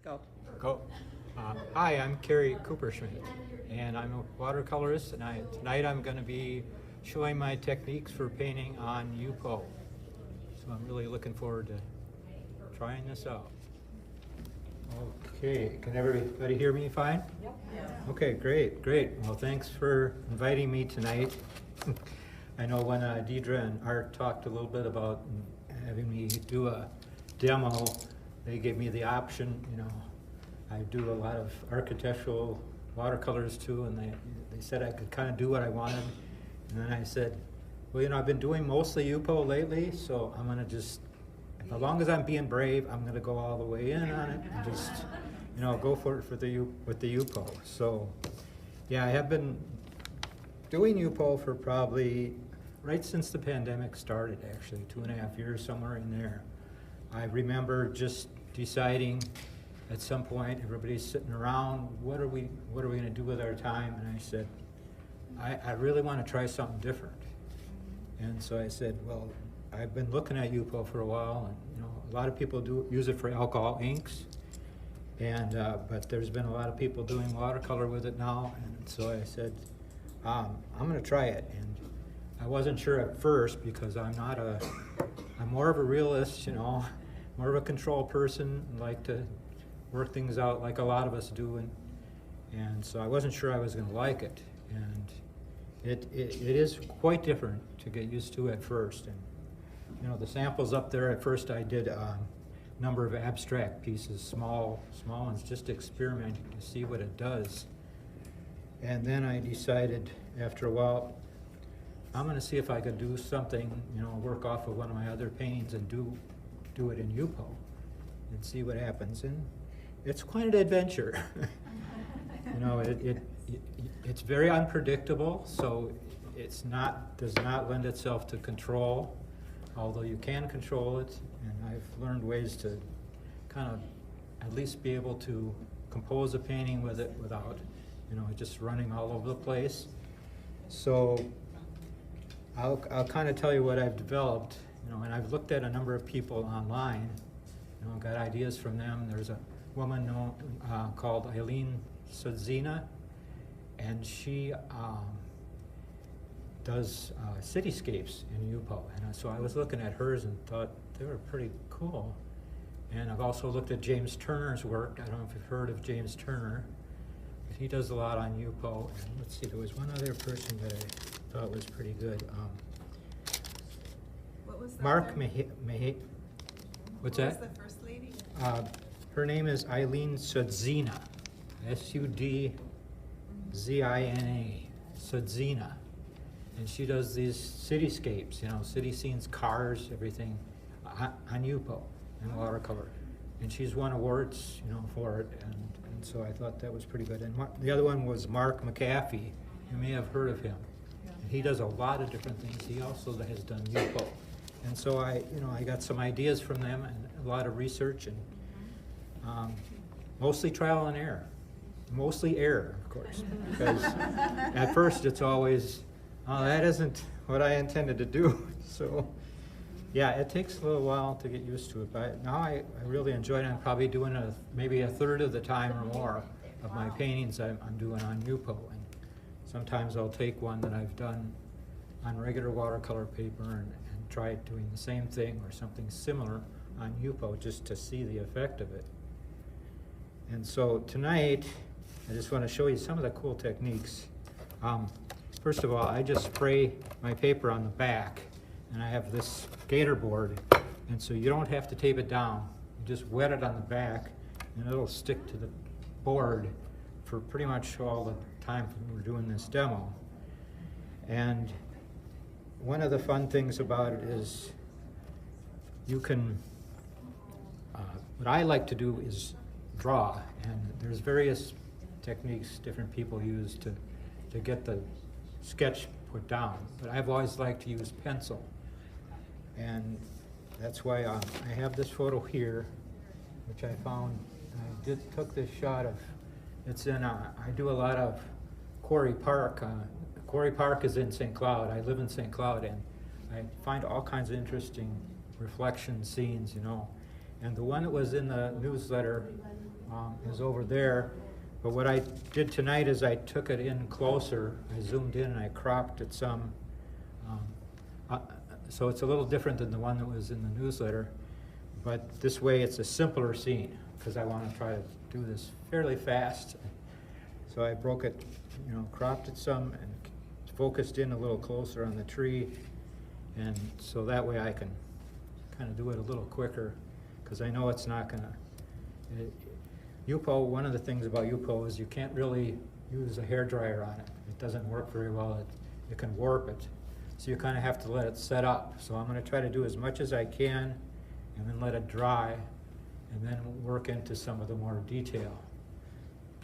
Go. Go. Hi, I'm Kerry Kupferschmidt, and I'm a watercolorist, and tonight I'm going to be showing my techniques for painting on UPO. So I'm really looking forward to trying this out. Okay, can everybody hear me fine? Yep. Yeah. Okay, great. Well, thanks for inviting me tonight. I know when Deidre and Art talked a little bit about having me do a demo, they gave me the option, I do a lot of architectural watercolors too, and they said I could kind of do what I wanted. And then I said, well, I've been doing mostly UPO lately, so I'm gonna just, as long as I'm being brave, I'm gonna go all the way in on it and just, go for it with the UPO. So, yeah, I have been doing UPO for probably right since the pandemic started, actually, 2.5 years, somewhere in there. I remember just deciding at some point, everybody's sitting around, what are we gonna do with our time? And I said, I really wanna try something different. And so I said, well, I've been looking at UPO for a while, and a lot of people do use it for alcohol inks, and but there's been a lot of people doing watercolor with it now, and so I said, I'm gonna try it. And I wasn't sure at first because I'm more of a realist, more of a control person, like to work things out like a lot of us do, and so I wasn't sure I was going to like it, and it is quite different to get used to at first. And the samples up there, at first I did a number of abstract pieces, small ones, just experimenting to see what it does. And then I decided after a while, I'm going to see if I could do something, work off of one of my other paintings and do it in UPO and see what happens. And it's quite an adventure. It's very unpredictable, so does not lend itself to control, although you can control it. And I've learned ways to kind of at least be able to compose a painting with it without, just running all over the place. So I'll kind of tell you what I've developed, and I've looked at a number of people online, got ideas from them. There's a woman called NSWS, and she does cityscapes in UPO. And so I was looking at hers and thought they were pretty cool. And I've also looked at James Turner's work. I don't know if you've heard of James Turner, but he does a lot on UPO. And let's see, there was one other person that I thought was pretty good. What was that? Mark What's that? What was the first lady? Her name is NSWS, SUDZINA, Sudzina, and she does these cityscapes, city scenes, cars, everything, on UPO and watercolor, and she's won awards, for it, and so I thought that was pretty good. And the other one was Mark McAfee. You may have heard of him. And he does a lot of different things. He also has done UPO, and so I got some ideas from them and a lot of research, and mostly trial and error. Mostly error, of course, because at first it's always, oh, that isn't what I intended to do. So, yeah, it takes a little while to get used to it, but now I really enjoy it. I'm probably doing maybe a third of the time or more of my paintings I'm doing on UPO. And sometimes I'll take one that I've done on regular watercolor paper and try doing the same thing or something similar on UPO just to see the effect of it. And so tonight, I just want to show you some of the cool techniques. First of all, I just spray my paper on the back, and I have this gator board, and so you don't have to tape it down. You just wet it on the back, and it'll stick to the board for pretty much all the time we're doing this demo. And one of the fun things about it is you can, what I like to do is draw, and there's various techniques different people use to get the sketch put down, but I've always liked to use pencil, and that's why I have this photo here, which I found. I took this shot of, it's in I do a lot of Quarry Park. Quarry Park is in St. Cloud. I live in St. Cloud, and I find all kinds of interesting reflection scenes, And the one that was in the newsletter is over there. But what I did tonight is I took it in closer, I zoomed in and I cropped it some. So it's a little different than the one that was in the newsletter, but this way it's a simpler scene, because I want to try to do this fairly fast. So I broke it, cropped it some and focused in a little closer on the tree, and so that way I can kind of do it a little quicker, because I know it's not going to. UPO, one of the things about UPO is you can't really use a hairdryer on it. It doesn't work very well. It can warp it. So you kind of have to let it set up. So I'm going to try to do as much as I can and then let it dry and then work into some of the more detail.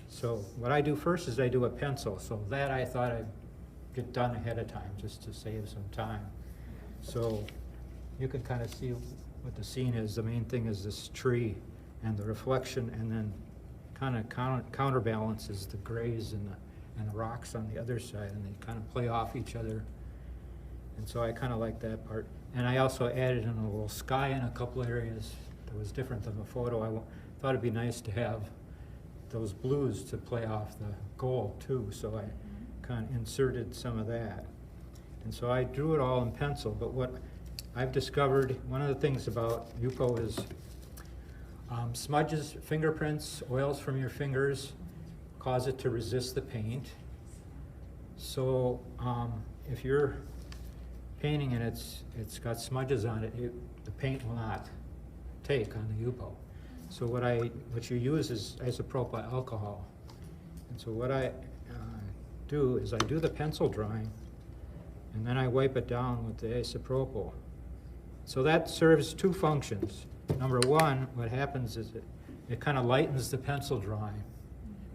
So what I do first is I do a pencil. So that I thought I'd get done ahead of time just to save some time. So you can kind of see what the scene is. The main thing is this tree and the reflection, and then kind of counterbalances the grays and the rocks on the other side, and they kind of play off each other. And so I kind of like that part. And I also added in a little sky in a couple areas that was different than the photo. I thought it'd be nice to have those blues to play off the gold too, so I kind of inserted some of that. And so I drew it all in pencil, but what I've discovered, one of the things about UPO is smudges, fingerprints, oils from your fingers cause it to resist the paint. So if you're painting and it's got smudges on it, the paint will not take on the UPO. So what you use is isopropyl alcohol. And so what I do is I do the pencil drawing, and then I wipe it down with the isopropyl. So that serves two functions. Number one, what happens is it kind of lightens the pencil drawing,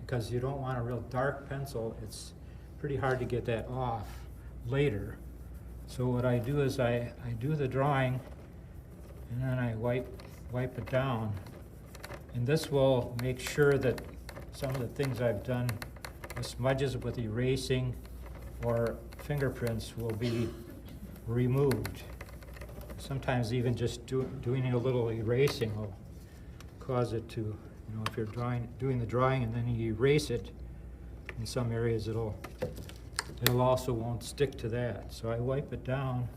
because you don't want a real dark pencil. It's pretty hard to get that off later. So what I do is I do the drawing, and then I wipe it down. And this will make sure that some of the things I've done with smudges, with erasing, or fingerprints will be removed. Sometimes even just doing a little erasing will cause it to, if you're doing the drawing and then you erase it, in some areas it'll also won't stick to that. So I wipe it down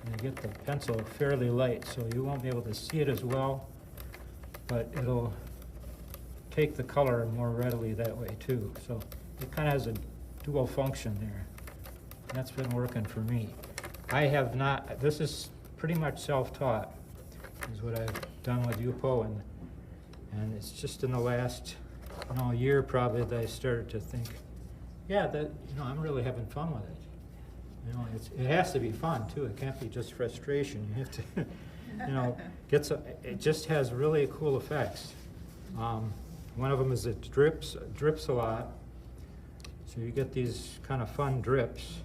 and I get the pencil fairly light, so you won't be able to see it as well, but it'll take the color more readily that way too. So it kind of has a dual function there. That's been working for me. I have not, this is pretty much self-taught, is what I've done with UPO, and it's just in the last year probably that I started to think, yeah, I'm really having fun with it. It has to be fun too. It can't be just frustration. You have to, it just has really cool effects. One of them is it drips a lot. So you get these kind of fun drips.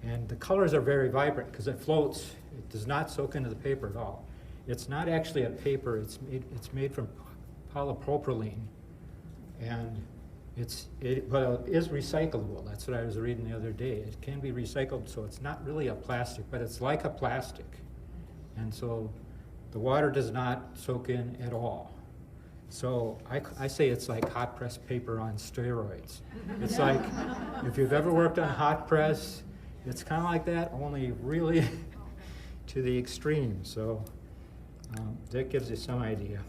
And the colors are very vibrant because it floats. It does not soak into the paper at all. It's not actually a paper. It's made from polypropylene, and but it is recyclable. That's what I was reading the other day. It can be recycled, so it's not really a plastic, but it's like a plastic. And so the water does not soak in at all. So I say it's like hot press paper on steroids. It's like, if you've ever worked on hot press, it's kind of like that, only really to the extreme. So that gives you some idea.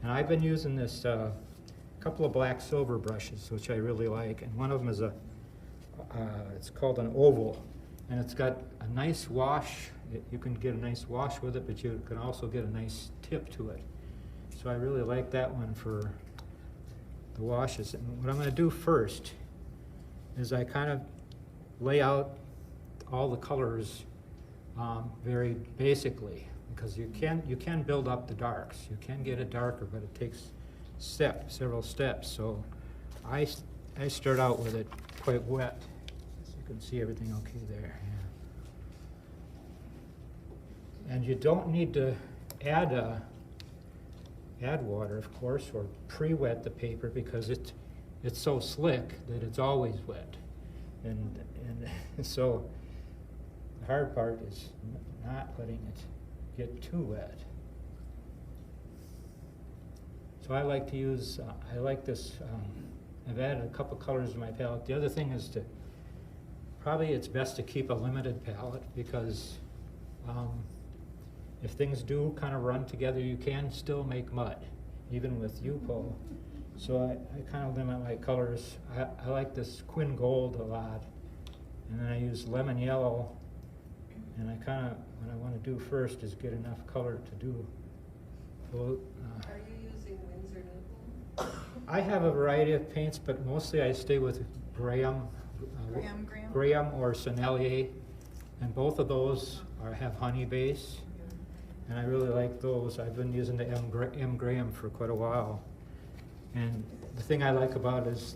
And I've been using this couple of black silver brushes, which I really like. And one of them is it's called an oval. And it's got a nice wash. You can get a nice wash with it, but you can also get a nice tip to it. So I really like that one for the washes. And what I'm going to do first is I kind of lay out all the colors very basically, because you can build up the darks. You can get it darker, but it takes several steps. So I start out with it quite wet, so you can see everything okay there. Yeah. And you don't need to add water, of course, or pre-wet the paper, because it's so slick that it's always wet. And so the hard part is not letting it get too wet. So I like to use, I like this, I've added a couple colors to my palette. The other thing is to, probably it's best to keep a limited palette because if things do kind of run together, you can still make mud, even with UPO. So I kind of limit my colors. I like this Quin Gold a lot. And then I use lemon yellow. And I kind of, what I want to do first is get enough color to do. Are you using Winsor Newton? I have a variety of paints, but mostly I stay with Graham or Sennelier. And both of those have honey base. And I really like those. I've been using the M. Graham for quite a while. And the thing I like about it is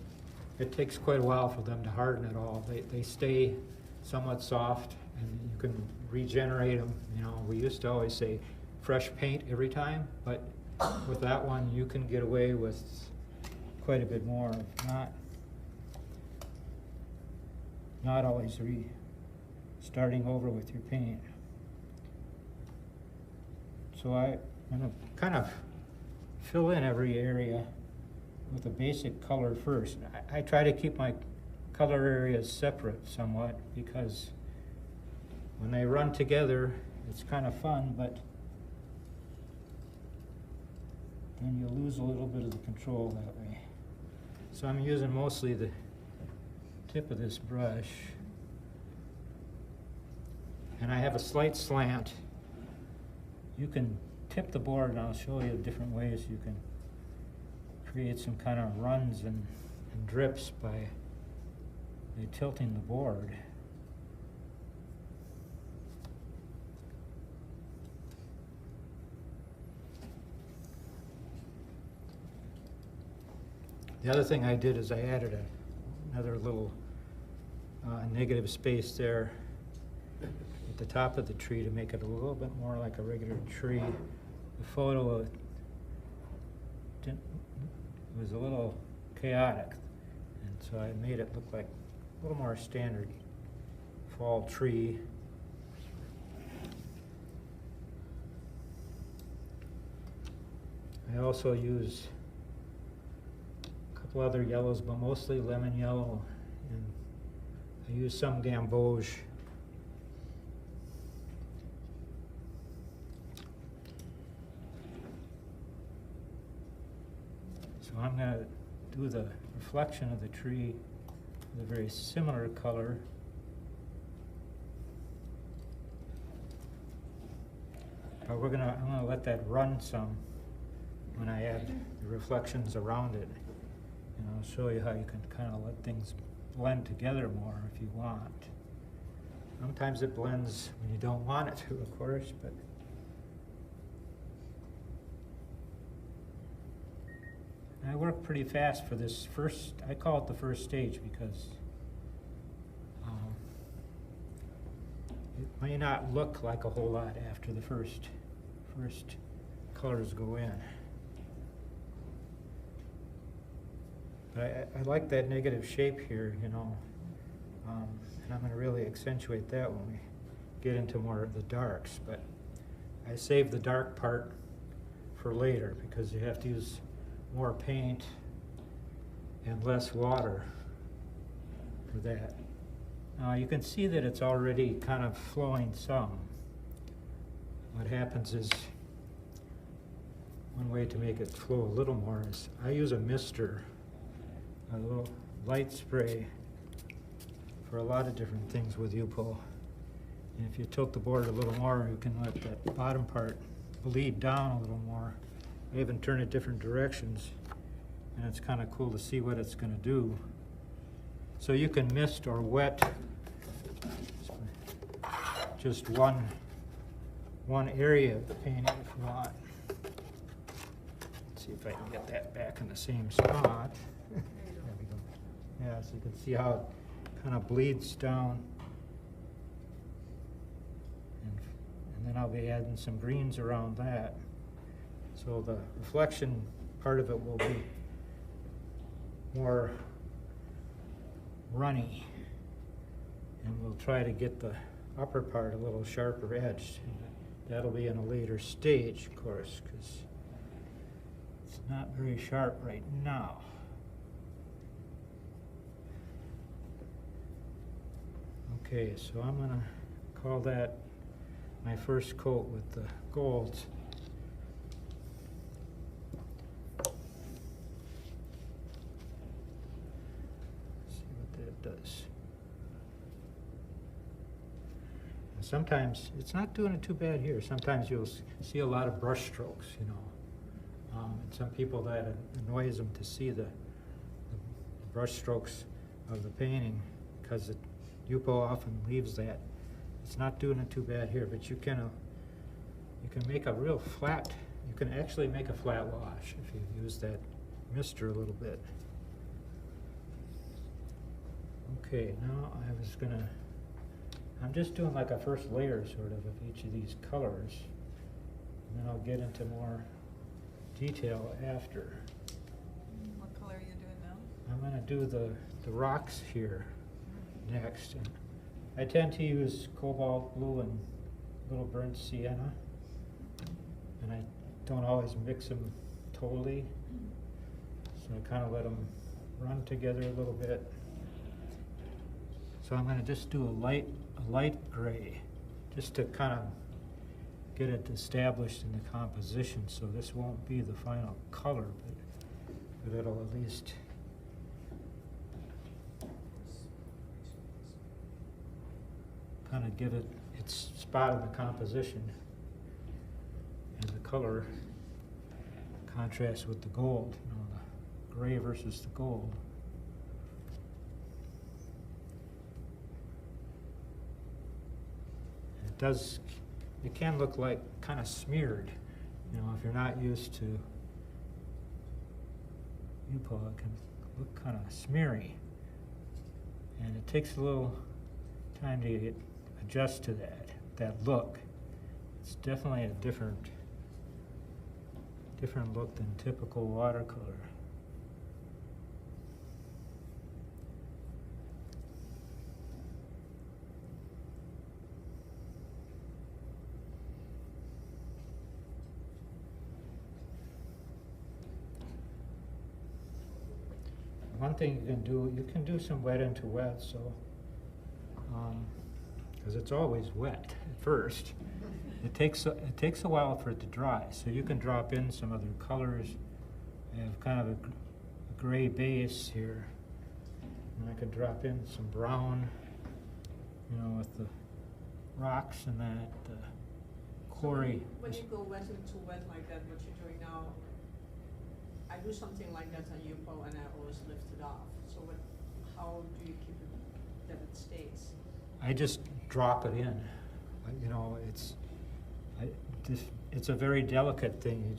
it takes quite a while for them to harden at all. They stay somewhat soft and you can regenerate them. You know, we used to always say fresh paint every time, but with that one you can get away with quite a bit more. Not always starting over with your paint. So I'm going to kind of fill in every area with a basic color first. I try to keep my color areas separate somewhat because when they run together, it's kind of fun, but then you lose a little bit of the control that way. So I'm using mostly the tip of this brush. And I have a slight slant. You can tip the board, and I'll show you different ways you can create some kind of runs and drips by tilting the board. The other thing I did is I added another little negative space there at the top of the tree to make it a little bit more like a regular tree. The photo was a little chaotic, and so I made it look like a little more standard fall tree. I also use a couple other yellows, but mostly lemon yellow, and I use some gamboge. So I'm going to do the reflection of the tree with a very similar color. But I'm going to let that run some when I add the reflections around it. And I'll show you how you can kind of let things blend together more if you want. Sometimes it blends when you don't want it to, of course, but I work pretty fast for this first, I call it the first stage because it may not look like a whole lot after the first colors go in. But I like that negative shape here, you know, and I'm going to really accentuate that when we get into more of the darks. But I save the dark part for later because you have to use more paint and less water for that. Now you can see that it's already kind of flowing some. What happens is, one way to make it flow a little more is I use a mister, a little light spray for a lot of different things with UPO. And if you tilt the board a little more, you can let that bottom part bleed down a little more. I even turn it different directions, and it's kind of cool to see what it's going to do. So you can mist or wet just one area of the painting if you want. Let's see if I can get that back in the same spot. There we go. Yeah, so you can see how it kind of bleeds down. And then I'll be adding some greens around that. So the reflection part of it will be more runny. And we'll try to get the upper part a little sharper edged. That'll be in a later stage, of course, because it's not very sharp right now. Okay, so I'm gonna call that my first coat with the golds. See what that does. And sometimes, it's not doing it too bad here. Sometimes you'll see a lot of brush strokes, you know. And some people that annoys them to see the brush strokes of the painting, because Yupo often leaves that. It's not doing it too bad here, but you can make a real flat, you can actually make a flat wash if you use that mister a little bit. Okay, now I'm just doing like a first layer sort of each of these colors, and then I'll get into more detail after. What color are you doing now? I'm going to do the rocks here next. And I tend to use cobalt blue and a little burnt sienna, and I don't always mix them totally, so I kind of let them run together a little bit. So I'm going to just do a light gray, just to kind of get it established in the composition, so this won't be the final color, but it'll at least kind of give it its spot in the composition, and the color contrasts with the gold, you know, the gray versus the gold. It can look like kind of smeared, you know, if you're not used to Yupo, it can look kind of smeary, and it takes a little time to adjust to that look. It's definitely a different look than typical watercolor. One thing you can do some wet into wet, so because it's always wet at first. It takes a while for it to dry, so you can drop in some other colors. I have kind of a gray base here, and I could drop in some brown, you know, with the rocks and that quarry. So when you go wet into wet like that, what you're doing now, I do something like that on Yupo and I always lift it off. So how do you keep it that it stays? I just drop it in. You know, it's a very delicate thing.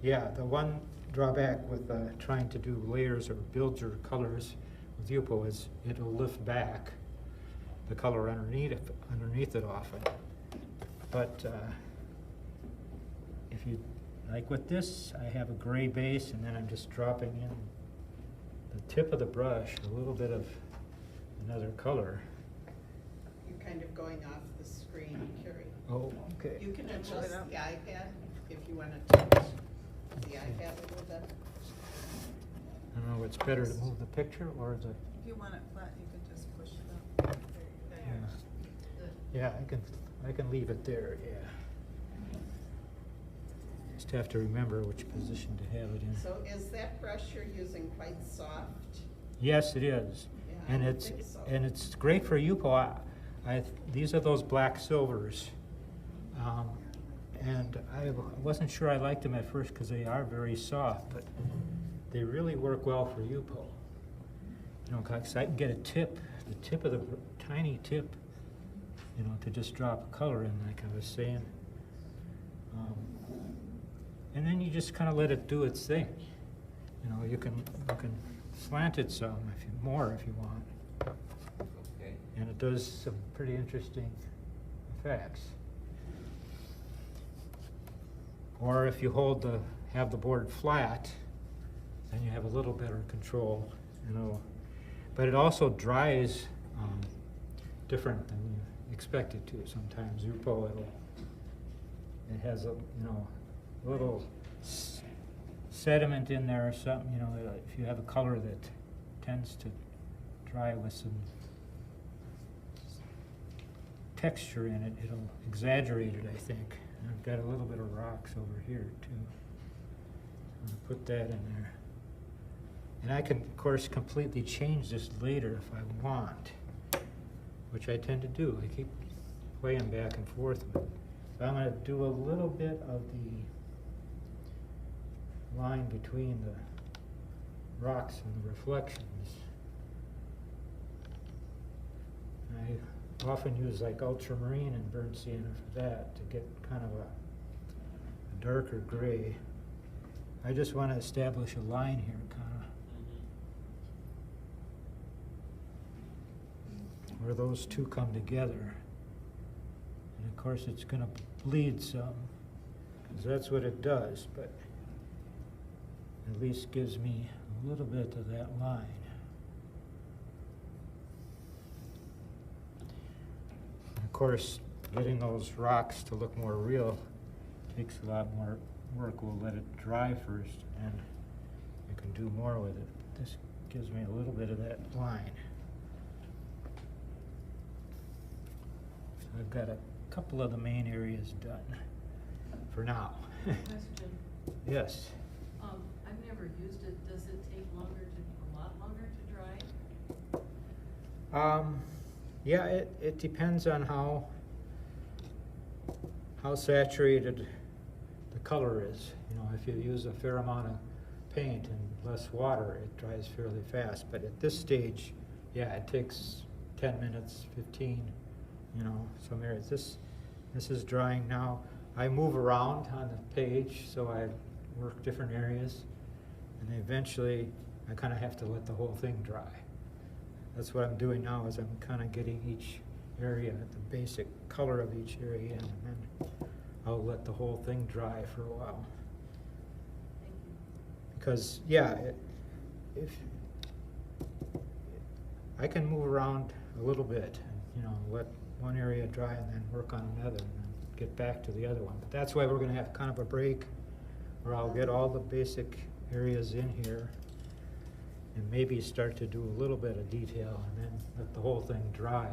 The one drawback with trying to do layers or build your colors with Yupo is it'll lift back the color underneath it often. But if you, like with this, I have a gray base, and then I'm just dropping in the tip of the brush, a little bit of another color. You're kind of going off the screen, Kerry. Oh, okay. You can adjust it up. the iPad if you want to touch the iPad a little bit. I don't know, it's better to move the picture, or is it? If you want it flat, you can just push it up. Yeah, I can leave it there, yeah. Just have to remember which position to have it in. So is that brush you're using quite soft? Yes, it is. Yeah, And I it's think so. and it's great for Yupo. These are those black silvers. And I wasn't sure I liked them at first because they are very soft, but they really work well for Yupo. You know, because I can get the tip of the tiny tip, you know, to just drop a color in, like I was saying. And then you just kind of let it do its thing. You know, you can slant it some if you want. Okay. And it does some pretty interesting effects. Or if you have the board flat, then you have a little better control, you know. But it also dries different than you expect it to. Sometimes Yupo, it has a little sediment in there or something, you know, if you have a color that tends to dry with some texture in it, it'll exaggerate it, I think. And I've got a little bit of rocks over here too. I'm gonna put that in there. And I can, of course, completely change this later if I want, which I tend to do. I keep playing back and forth with it. So I'm gonna do a little bit of the line between the rocks and the reflections. I often use like ultramarine and burnt sienna for that to get kind of a darker gray. I just want to establish a line here, kind of where those two come together. And of course it's going to bleed some, because that's what it does, but at least gives me a little bit of that line. And of course, getting those rocks to look more real takes a lot more work. We'll let it dry first, and you can do more with it. This gives me a little bit of that line. So I've got a couple of the main areas done for now. Question. Yes. I've never used it. Does it take a lot longer to dry? Yeah, it depends on how saturated the color is. You know, if you use a fair amount of paint and less water, it dries fairly fast. But at this stage, yeah, it takes 10 minutes, 15, you know, some areas. This is drying now. I move around on the page, so I work different areas, and eventually I kind of have to let the whole thing dry. That's what I'm doing now, is I'm kind of getting each area, the basic color of each area, and then I'll let the whole thing dry for a while. Thank you. Because, yeah, if I can move around a little bit, and, you know, let one area dry and then work on another, and then get back to the other one. But that's why we're going to have kind of a break, where I'll get all the basic areas in here, and maybe start to do a little bit of detail, and then let the whole thing dry.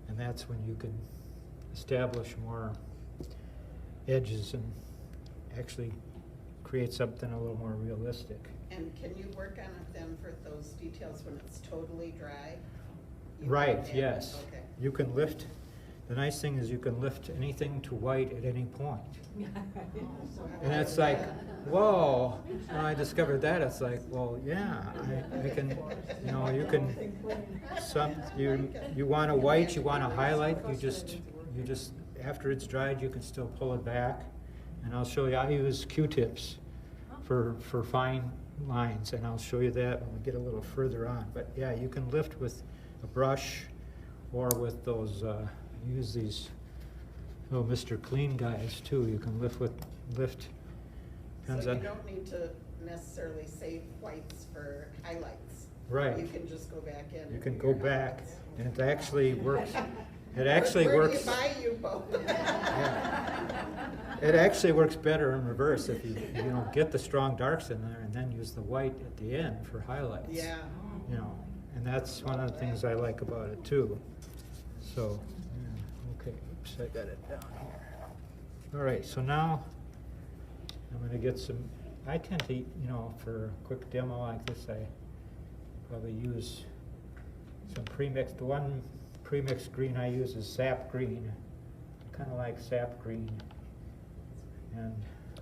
And that's when you can establish more edges and actually create something a little more realistic. And can you work on it then for those details when it's totally dry? You Right, can- yes. Okay. You can lift, the nice thing is you can lift anything to white at any point. And it's like, whoa, when I discovered that, it's like, well, yeah, I can, you know, you can, you want a white, you want a highlight, you just, after it's dried, you can still pull it back. And I'll show you, I use Q-tips for fine lines, and I'll show you that when we get a little further on. But yeah, you can lift with a brush, or with those, use these little Mr. Clean guys too. You can lift. Depends So you on. don't need to necessarily save whites for highlights. Right. You can just go back in. You and can do go your back, highlights. and it actually works. It actually Where works. do you buy you both? Yeah. It actually works better in reverse if you know, get the strong darks in there and then use the white at the end for highlights. Yeah. You know, and that's one of the things I like about it too. So, yeah, okay, oops, I got it down here. All right, so now I'm going to get some. I tend to, you know, for a quick demo like this, I probably use some premixed. The one premixed green I use is sap green. I kind of like sap green and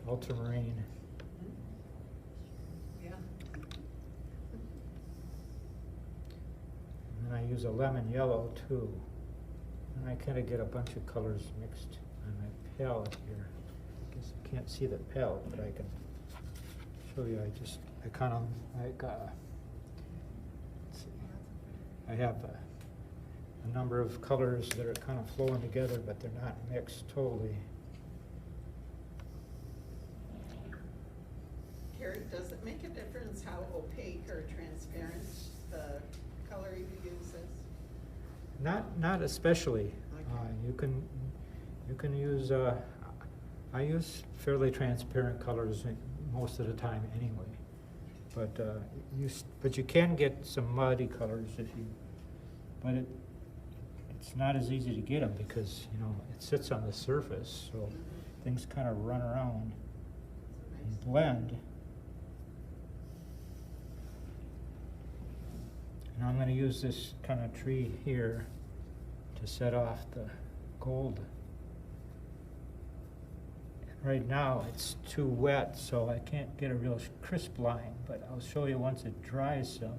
ultramarine. Yeah. And then I use a lemon yellow too. And I kind of get a bunch of colors mixed on my palette here. I guess you can't see the palette, but I can show you. I kind of like, let's see. I have a number of colors that are kind of flowing together, but they're not mixed totally. Kerry, does it make a difference how opaque or transparent the color you use is? Not especially. Okay. You can use. I use fairly transparent colors most of the time anyway. But but you can get some muddy colors if you, but it's not as easy to get them because, you know, it sits on the surface, so things kind of run around and blend. And I'm going to use this kind of tree here to set off the gold. And right now it's too wet, so I can't get a real crisp line, but I'll show you once it dries some,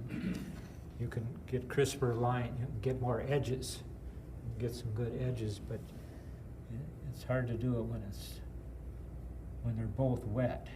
you can get crisper line, you can get more edges, get some good edges, but it's hard to do it when they're both wet.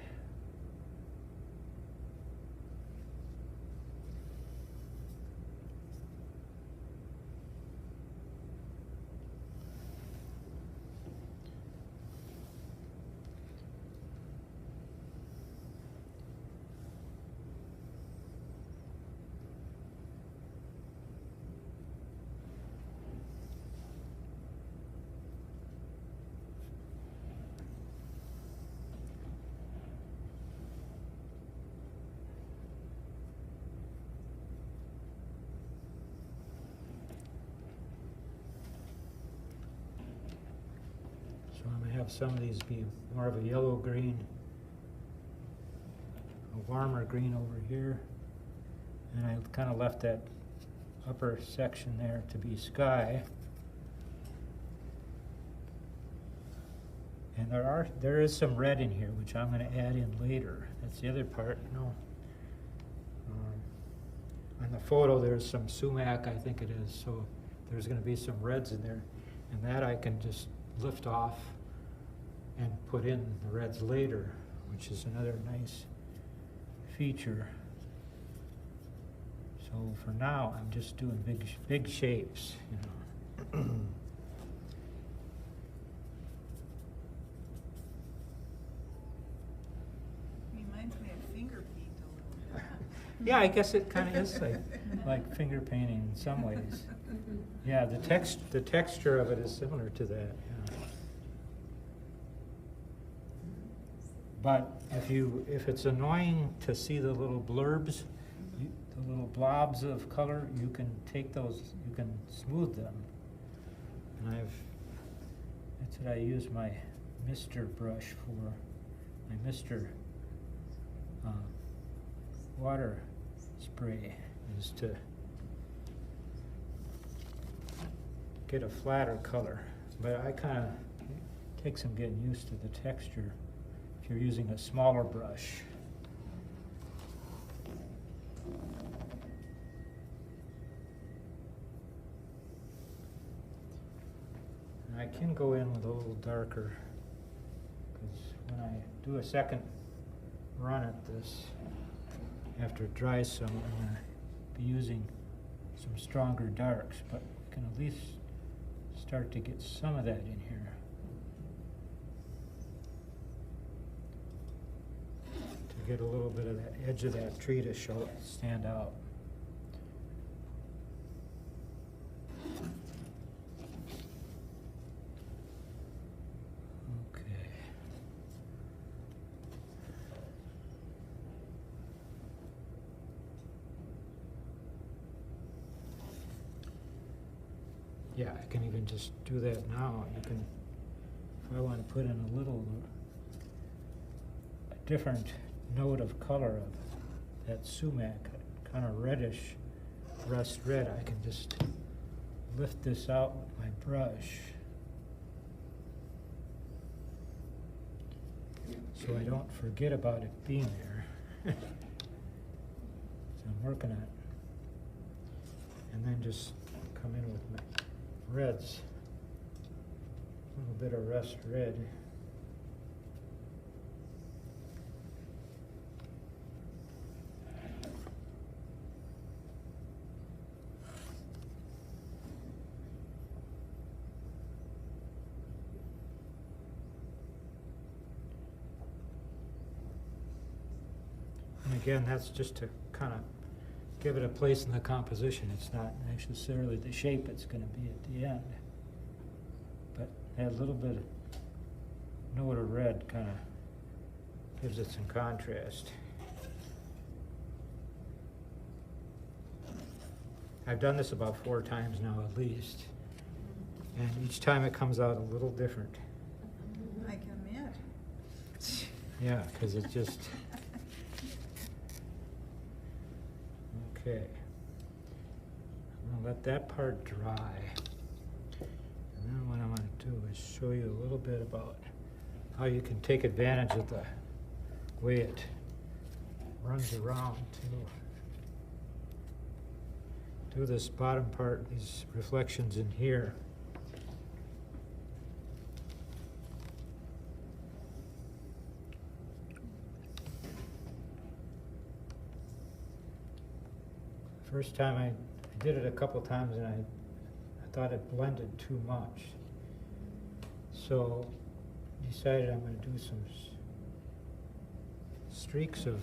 So I'm going to have some of these be more of a yellow green, a warmer green over here, and I kind of left that upper section there to be sky. And there is some red in here, which I'm going to add in later. That's the other part, you know. On the photo, there's some sumac, I think it is, so there's going to be some reds in there, and that I can just lift off and put in the reds later, which is another nice feature. So for now, I'm just doing big shapes, you know. Reminds me of finger paint a little bit. Yeah, I guess it kind of is like finger painting in some ways. Yeah, the texture of it is similar to that. Yeah. But if it's annoying to see the little blurbs, the little blobs of color, you can take those, you can smooth them. And that's what I use my Mr. brush for, my Mr. Water spray, is to get a flatter color. But I kind of take some getting used to the texture if you're using a smaller brush. And I can go in with a little darker, because when I do a second run at this, after it dries some, I'm going to be using some stronger darks, but we can at least start to get some of that in here. To get a little bit of that edge of that tree to stand out. Okay. Yeah, I can even just do that now. You can, if I want to put in a different note of color of that sumac, kind of reddish, rust red, I can just lift this out with my brush so I don't forget about it being there. So I'm working on it. And then just come in with my reds, a little bit of rust red. And again, that's just to kind of give it a place in the composition. It's not necessarily the shape it's going to be at the end. But add a little bit of note of red kind of gives it some contrast. I've done this about 4 times now at least, and each time it comes out a little different. I can imagine. Yeah, because it just, okay. I'm gonna let that part dry. And then what I'm gonna do is show you a little bit about how you can take advantage of the way it runs around too. Do this bottom part, these reflections in here. First time I did it a couple times and I thought it blended too much. So decided I'm going to do some streaks of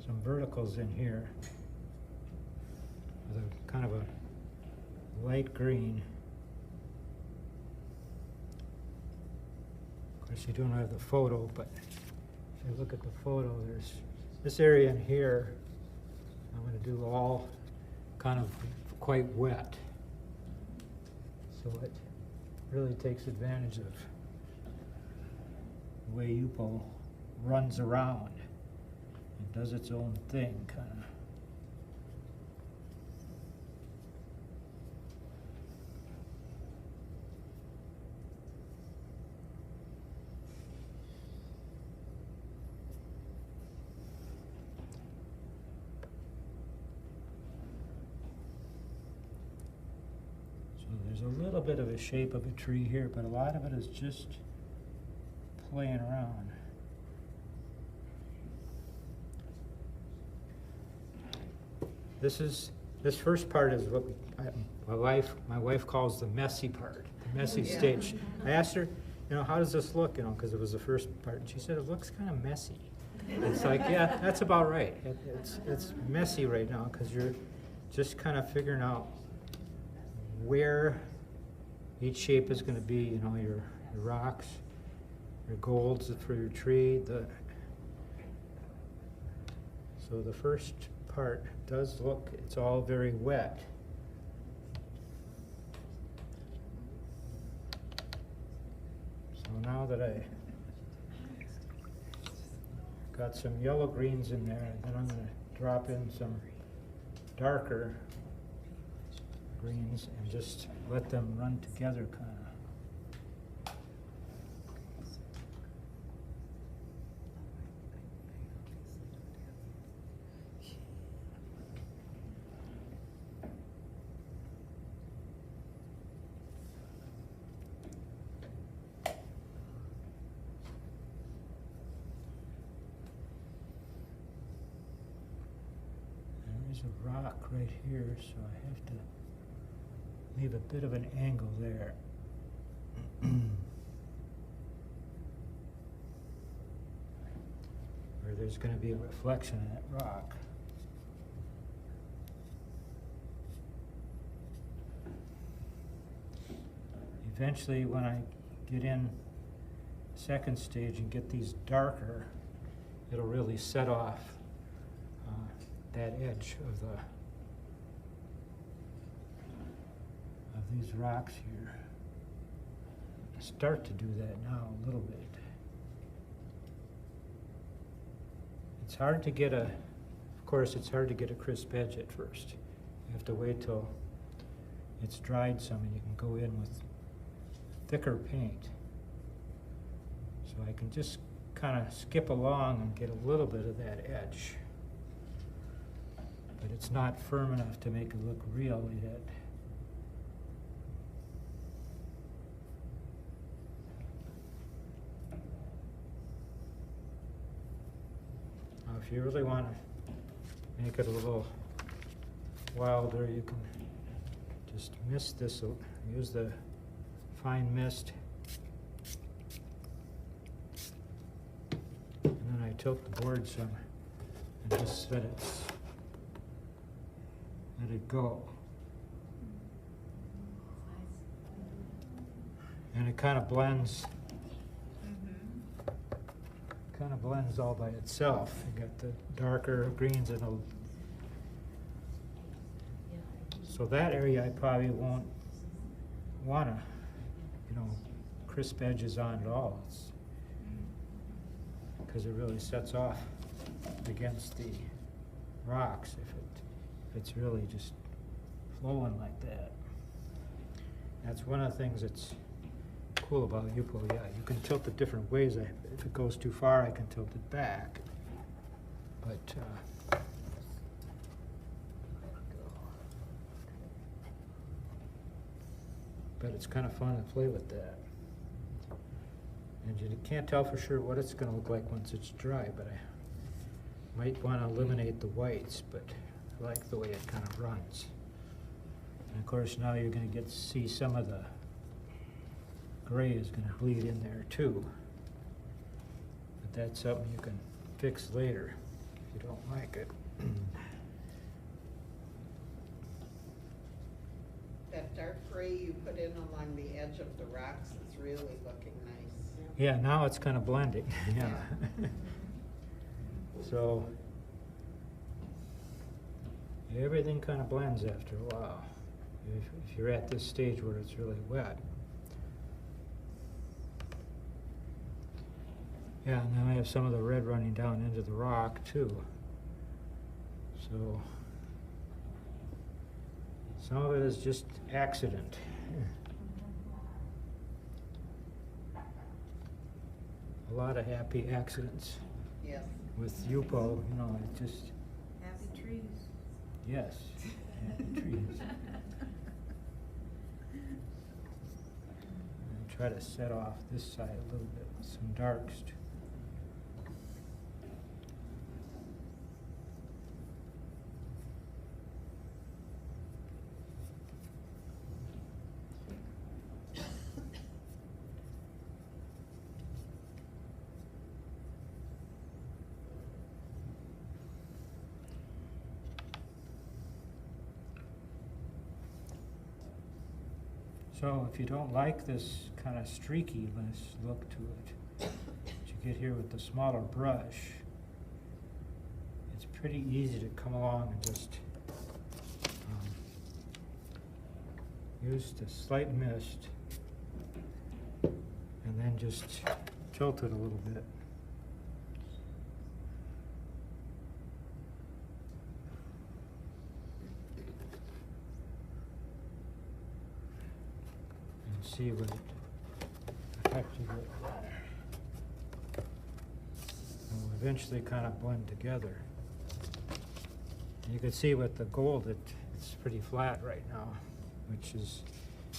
some verticals in here with a kind of a light green. Of course, you don't have the photo, but if you look at the photo, there's this area in here. I'm going to do all kind of quite wet, so it really takes advantage of the way Yupo runs around and does its own thing, kind of. So there's a little bit of a shape of a tree here, but a lot of it is just playing around. This first part is what my wife calls the messy part, the messy Yeah. stage. I asked her, how does this look? Because it was the first part, and she said it looks kind of messy. It's like, yeah, that's about right. It's messy right now because you're just kind of figuring out where each shape is going to be. Your rocks, your golds for your tree. So the first part does look, it's all very wet. So now that I got some yellow greens in there, then I'm going to drop in some darker greens and just let them run together kind of. There's a rock right here, so I have to leave a bit of an angle there. Where there's going to be a reflection in that rock. Eventually, when I get in the second stage and get these darker, it'll really set off that edge of these rocks here. I start to do that now a little bit. It's hard to get of course, it's hard to get a crisp edge at first. You have to wait till it's dried some and you can go in with thicker paint. So I can just kind of skip along and get a little bit of that edge. But it's not firm enough to make it look real yet. Now, if you really want to make it a little wilder, you can just mist this, use the fine mist. And then I tilt the board some and just let it go. And it kind of blends kind of blends all by itself. You got the darker greens and the, so that area I probably won't wanna, you know, crisp edges on at all. It's, because it really sets off against the rocks if it's really just flowing like that. That's one of the things that's cool about Yupo. Yeah, you can tilt it different ways. If it goes too far, I can tilt it back. But it's kind of fun to play with that. And you can't tell for sure what it's going to look like once it's dry, but I might want to eliminate the whites, but I like the way it kind of runs. And of course now you're going to get to see some of the gray is going to bleed in there too. But that's something you can fix later if you don't like it. That dark gray you put in along the edge of the rocks is really looking nice. Yeah, now it's kind of blending. Yeah. So everything kind of blends after a while. If you're at this stage where it's really wet. Yeah, and then I have some of the red running down into the rock too. So some of it is just accident. A lot of happy accidents Yes. with Yupo, you know, it just, Happy trees. yes, happy trees. And try to set off this side a little bit with some darks too. So if you don't like this kind of streakiness look to it, that you get here with the smaller brush, it's pretty easy to come along and just use the slight mist and then just tilt it a little bit. See what effect you get. And will eventually kind of blend together. And you can see with the gold it's pretty flat right now, which is,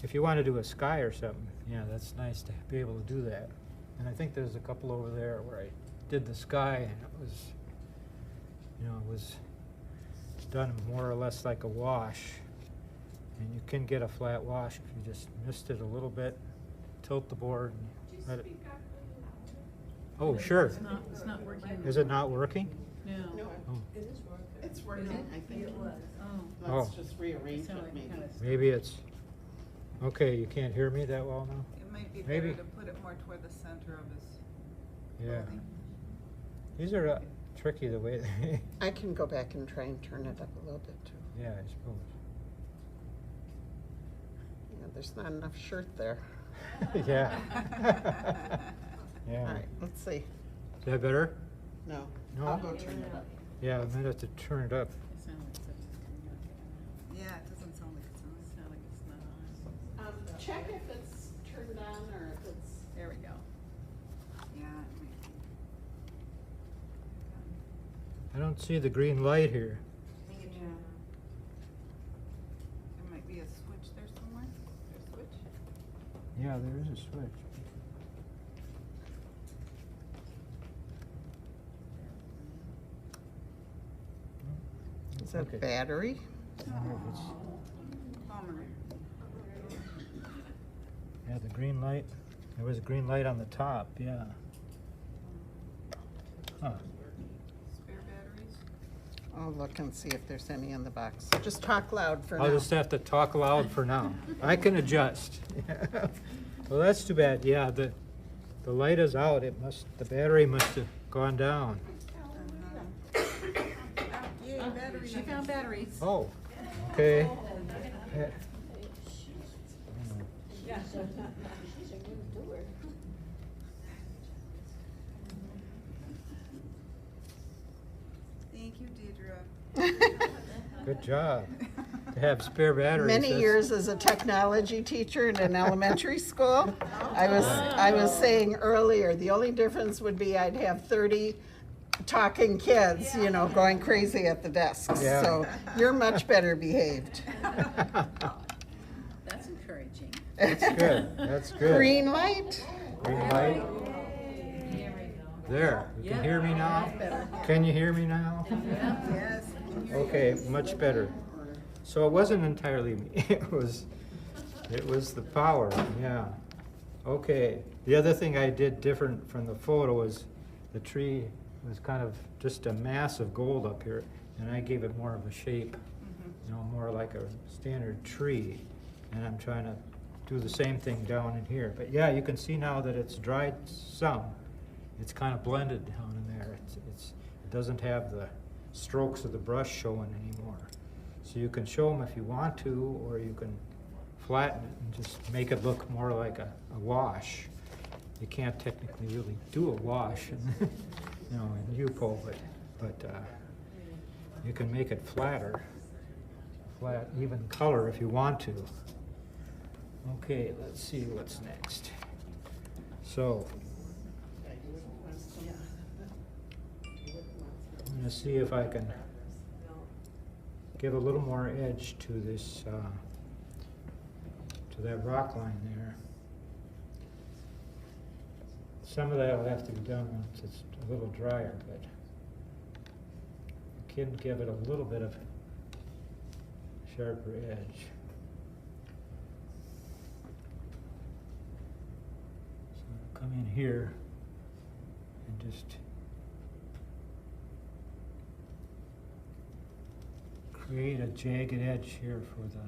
if you want to do a sky or something, yeah, that's nice to be able to do that. And I think there's a couple over there where I did the sky and it was, you know, it was done more or less like a wash. And you can get a flat wash if you just mist it a little bit, tilt the board, and let it. Oh, sure. It's not working. Is it not working? No, Oh. It is working. it's working, I think. Oh. Let's Oh. just rearrange Sound it like maybe. kinda- Maybe it's, okay, you can't hear me that well now? It might be Maybe. better to put it more toward the center of his Yeah. clothing. These are tricky the way they, I can go back and try and turn it up a little bit too. yeah, I suppose. Yeah, there's not enough shirt there. Yeah. Yeah. All right, let's see. Is that better? No, No? I'll go turn it up. Yeah, I might have to turn it up. It sounds like stuff is coming out. Yeah, it doesn't sound like it's on. It sounds like it's not on. Check if it's turned on or if it's. There we go. Yeah, it might be. I don't see the green light here. Yeah. There might be a switch there somewhere. There's a switch? Yeah, there is a switch. Is that Okay. battery? I don't know if it's- Bummer. Yeah, the green light. There was a green light on the top, yeah. Huh. Spare batteries? I'll look and see if there's any in the box. Just talk loud for now. I'll just have to talk loud for now. I can adjust. Well, that's too bad. Yeah, the light is out. The battery must have gone down. Yay, battery. She found batteries. Oh, okay. Yeah. She's a good doer. Thank you, Deidre. Good job. To have spare batteries. Many that's- years as a technology teacher in an elementary school. I was saying earlier, the only difference would be I'd have 30 talking kids, you know, going crazy at the desks. Yeah. So you're much better behaved. That's encouraging. That's good, that's good. Green light? Green light. There we go. There, you can hear me now? Can you hear me now? Yes. Okay, much better. So it wasn't entirely me, it was the power, yeah. Okay, the other thing I did different from the photo is the tree was kind of just a mass of gold up here, and I gave it more of a shape, you know, more like a standard tree. And I'm trying to do the same thing down in here. But yeah, you can see now that it's dried some. It's kind of blended down in there. It doesn't have the strokes of the brush showing anymore. So you can show them if you want to, or you can flatten it and just make it look more like a wash. You can't technically really do a wash in, you know, in UPO, but you can make it flatter, flat, even color if you want to. Okay, let's see what's next. So, I'm gonna see if I can give a little more edge to this, to that rock line there. Some of that will have to be done once it's a little drier, but you can give it a little bit of sharper edge. So I'll come in here and just create a jagged edge here for the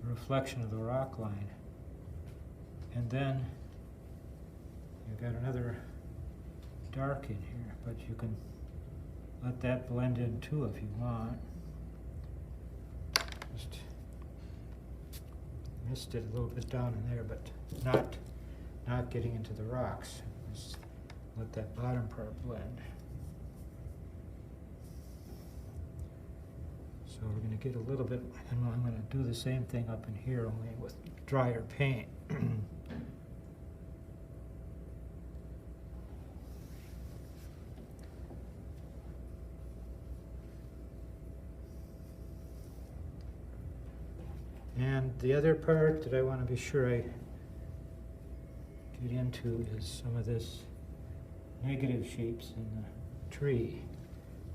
reflection of the rock line. And then you've got another dark in here, but you can let that blend in too if you want. Just missed it a little bit down in there, but not getting into the rocks. Just let that bottom part blend. So we're going to get a little bit, and I'm going to do the same thing up in here, only with drier paint. And the other part that I want to be sure I get into is some of this negative shapes in the tree,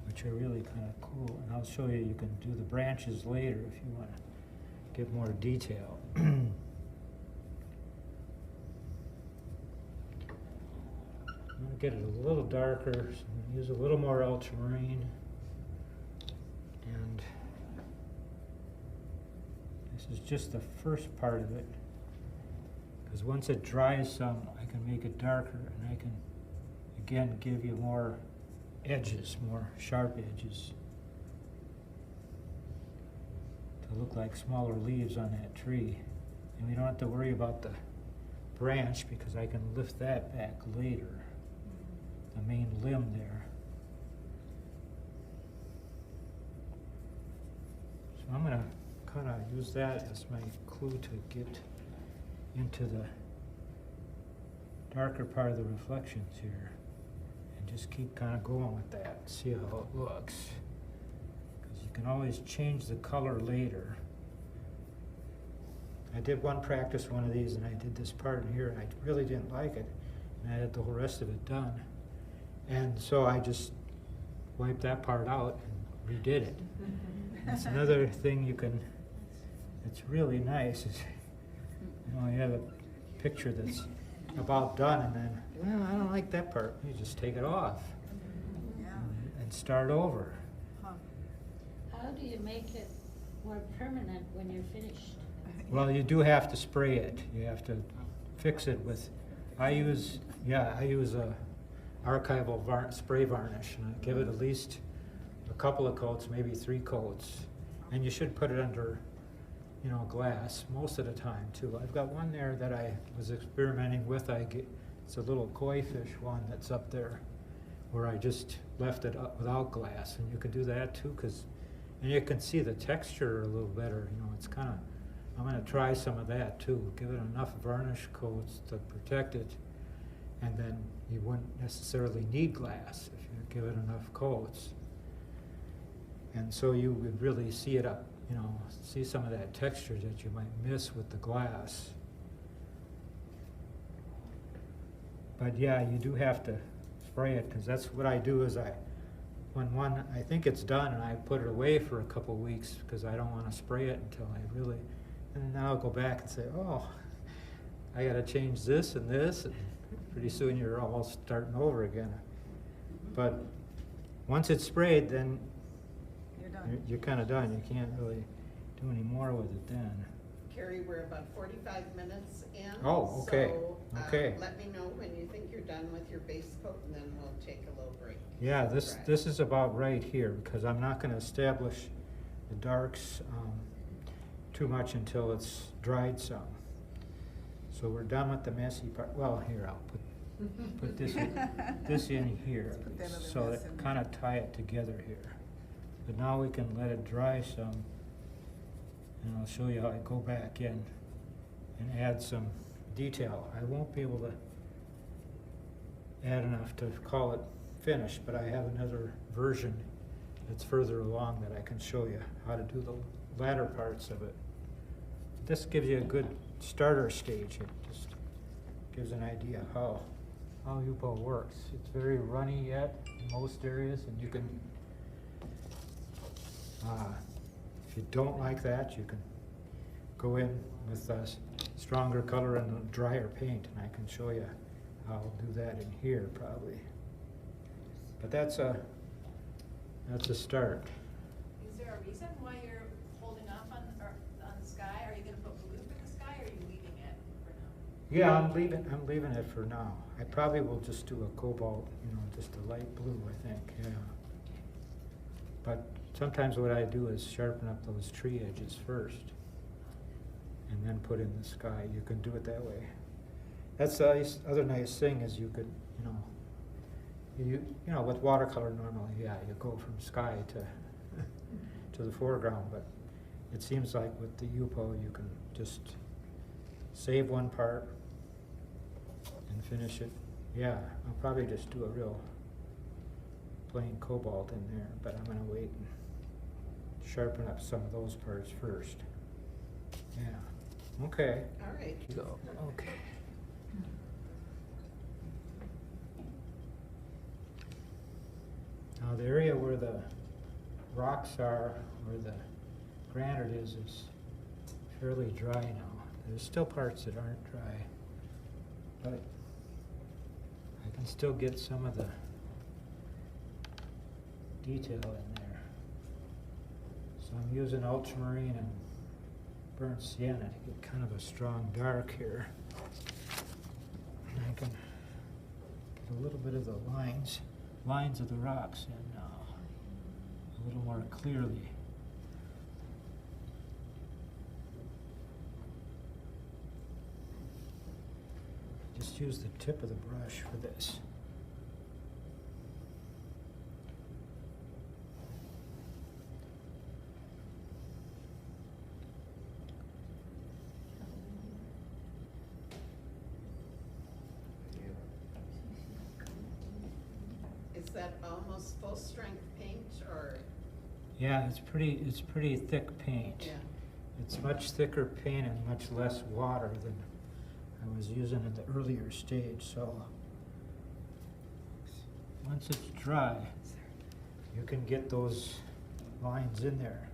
which are really kind of cool. And I'll show you, you can do the branches later if you want to get more detail. I'm going to get it a little darker, so I'm going to use a little more ultramarine. And this is just the first part of it, because once it dries some, I can make it darker, and I can, again, give you more edges, more sharp edges, to look like smaller leaves on that tree. And we don't have to worry about the branch, because I can lift that back later, the main limb there. So I'm going to kind of use that as my clue to get into the darker part of the reflections here. Just keep kind of going with that, see how it looks. Because you can always change the color later. I did practice one of these, and I did this part in here, and I really didn't like it. And I had the whole rest of it done. And so I just wiped that part out and redid it. That's another thing you can, it's really nice, is, you know, you have a picture that's about done, and then, well, I don't like that part. You just take it off and start over. How do you make it more permanent when you're finished? Well, you do have to spray it. You have to fix it with I use a archival spray varnish, and I give it at least a couple of coats, maybe 3 coats. And you should put it under, you know, glass most of the time too. I've got one there that I was experimenting with. It's a little koi fish one that's up there, where I just left it up without glass, and you can do that too, and you can see the texture a little better. You know, it's kind of. I'm going to try some of that too. Give it enough varnish coats to protect it, and then you wouldn't necessarily need glass if you give it enough coats. And so you would really see it up, you know, see some of that texture that you might miss with the glass. But yeah, you do have to spray it, because that's what I do is when I think it's done, and I put it away for a couple weeks because I don't want to spray it until I really. And now I'll go back and say, oh, I got to change this, and pretty soon you're all starting over again. But once it's sprayed, then You're done. you're kind of done. You can't really do any more with it then. Carrie, we're about 45 minutes in. Oh, okay, So, okay. let me know when you think you're done with your base coat, and then we'll take a little break. Yeah, Right. this is about right here, because I'm not going to establish the darks too much until it's dried some. So we're done with the messy part. Well, here, I'll put this in here, Let's put that other so mess that in kind of tie it together here. But now we can let it dry some, and I'll show you how I go back in and add some detail. I won't be able to add enough to call it finished, but I have another version that's further along that I can show you how to do the latter parts of it. This gives you a good starter stage. It just gives an idea how UPO works. It's very runny yet in most areas, and you can, if you don't like that, you can go in with a stronger color and a drier paint, and I can show you how I'll do that in here probably. But that's a start. Is there a reason why you're holding off on the sky? Are you gonna put blue for the sky, or are you leaving it for now? Yeah, I'm leaving it for now. I probably will just do a cobalt, you know, just a light blue, I think, yeah. But sometimes what I do is sharpen up those tree edges first, and then put in the sky. You can do it that way. That's the other nice thing is you could, you know, with watercolor normally, yeah, you go from sky to the foreground, but it seems like with the UPO you can just save one part and finish it. Yeah, I'll probably just do a real plain cobalt in there, but I'm gonna wait and sharpen up some of those parts first. Yeah, okay. All right. Go, okay. Now the area where the rocks are, where the granite is fairly dry now. There's still parts that aren't dry, but I can still get some of the detail in there. So I'm using ultramarine and burnt sienna to get kind of a strong dark here. And I can get a little bit of the lines of the rocks in now, a little more clearly. Just use the tip of the brush for this. Is that almost full strength paint, or? Yeah, it's pretty thick paint. Yeah. It's much thicker paint and much less water than I was using in the earlier stage, so once it's dry, you can get those lines in there.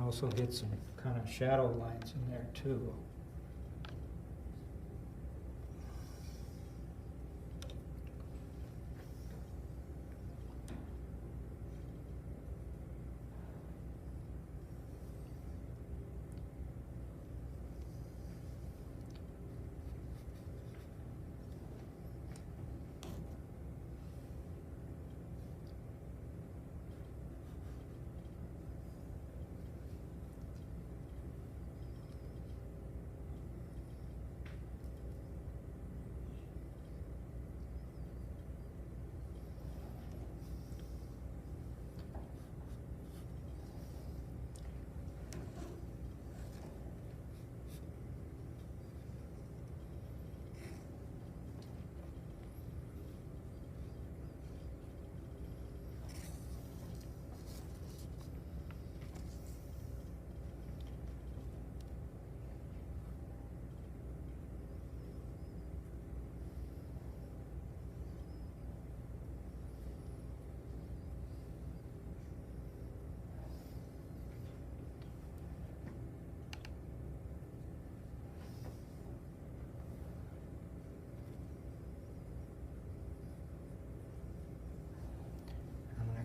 also get some kind of shadow lines in there too.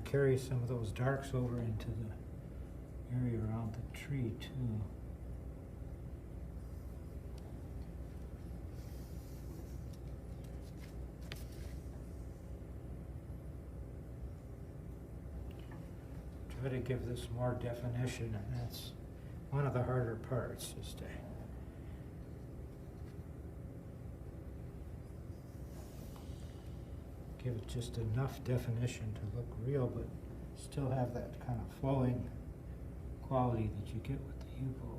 Carry some of those darks over into the area around the tree too. Try to give this more definition, and that's one of the harder parts, is to give it just enough definition to look real, but still have that kind of flowing quality that you get with the U-bow.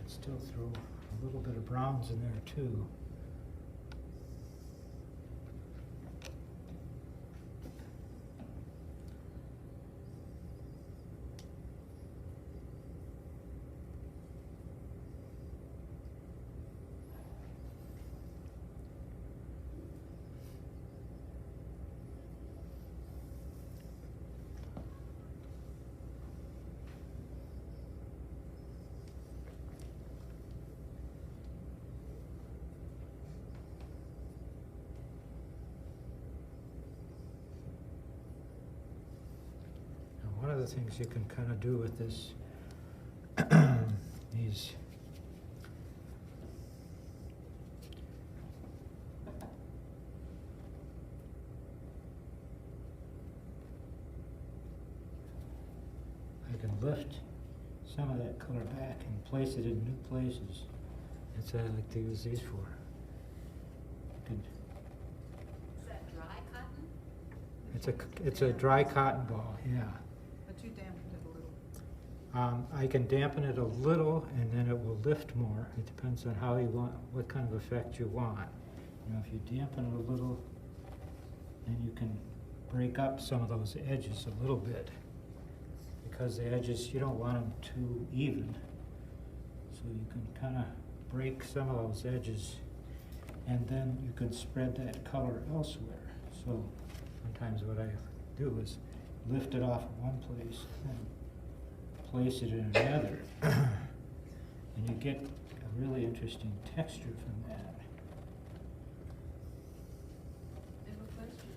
Still throw a little bit of browns in there too. One of the things you can kind of do with this, these I can lift some of that color back and place it in new places. That's what I like to use these for. Good. Is that dry cotton? It's a dry cotton ball, yeah. But you dampened it a little. I can dampen it a little, and then it will lift more. It depends on how you want, what kind of effect you want. You know, if you dampen it a little, then you can break up some of those edges a little bit, because the edges, you don't want them too even. So you can kind of break some of those edges, and then you can spread that color elsewhere. So sometimes what I do is lift it off in one place and place it in another, and you get a really interesting texture from that. I have a question.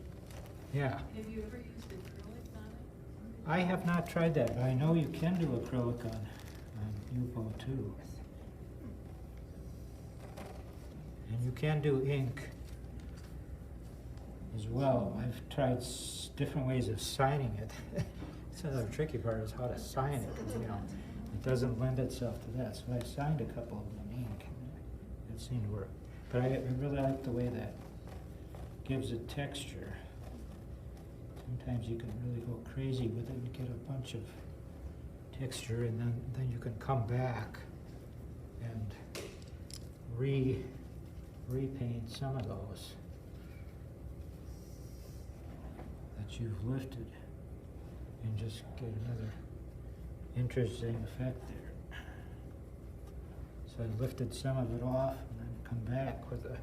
Yeah, Have you ever used acrylic on it? I have not tried that, but I know you can do acrylic on U-bow too. And you can do ink as well. I've tried different ways of signing it. That's another tricky part, is how to sign it. You know, it doesn't lend itself to that. So I signed a couple of them in ink, and it seemed to work. But I really like the way that gives it texture. Sometimes you can really go crazy with it and get a bunch of texture, and then you can come back and repaint some of those that you've lifted and just get another interesting effect there. So I lifted some of it off and then come back with a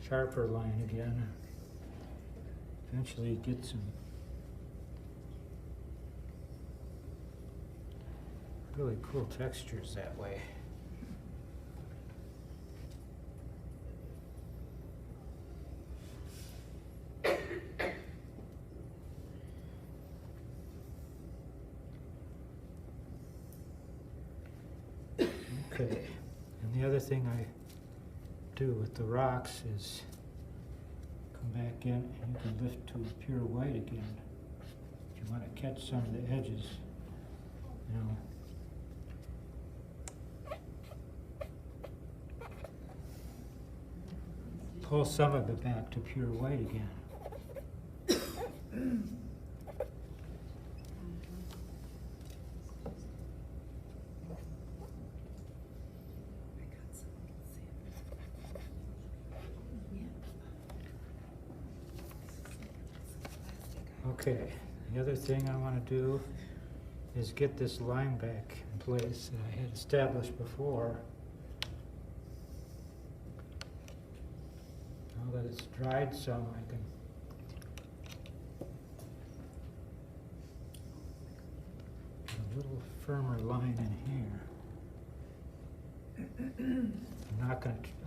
sharper line again. Eventually get some really cool textures that way. Okay, and the other thing I do with the rocks is come back in and you can lift to a pure white again. If you want to catch some of the edges, you know. Pull some of it back to pure white again. Okay, the other thing I want to do is get this line back in place that I had established before. Now that it's dried some, I can get a little firmer line in here. I'm